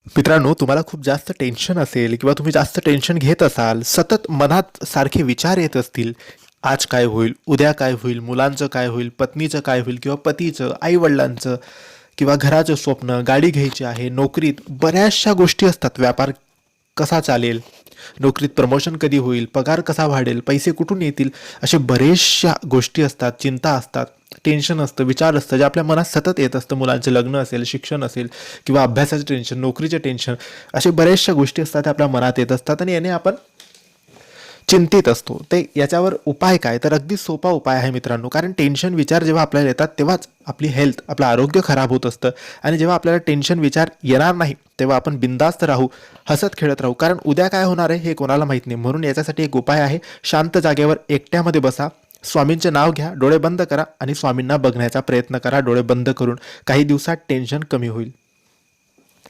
मित्रांनो, तुम्हाला खूप जास्त टेन्शन असेल किंवा तुम्ही जास्त टेन्शन घेत असाल, सतत मनात सारखे विचार येत असतील, आज काय होईल, उद्या काय होईल, मुलांचं काय होईल, पत्नीचं काय होईल किंवा पतीचं, आई-वडिलांचं किंवा घराचं स्वप्न, गाडी घ्यायची आहे, नोकरीत बऱ्याचशा गोष्टी असतात. व्यापार कसा चालेल, नोकरीत प्रमोशन कधी होईल, पगार कसा वाढेल, पैसे कुठून येतील, असे बरेचशा गोष्टी असतात, चिंता असतात, टेन्शन असतं, विचार असतं, जे आपल्या मनात सतत येत असतं. मुलांचे लग्न असेल, शिक्षण असेल किंवा अभ्यासाचं टेन्शन, नोकरीचे टेन्शन, असे बऱ्याचशा गोष्टी असतात त्या आपल्या मनात येत असतात आणि याने आपण चिंतित असतो. ते याच्यावर उपाय काय? तर अगदी सोपा उपाय आहे मित्रांनो. कारण टेन्शन विचार जेव्हा आपल्याला येतात तेव्हाच आपली हेल्थ, आपलं आरोग्य खराब होत असतं. आणि जेव्हा आपल्याला टेन्शन विचार येणार नाही तेव्हा आपण बिंदास्त राहू, हसत खेळत राहू. कारण उद्या काय होणार आहे हे कोणाला माहीत नाही. म्हणून याच्यासाठी एक उपाय आहे. शांत जागेवर एकट्यामध्ये बसा, स्वामींचे नाव घ्या, डोळे बंद करा आणि स्वामींना बघण्याचा प्रयत्न करा डोळे बंद करून. काही दिवसात टेन्शन कमी होईल.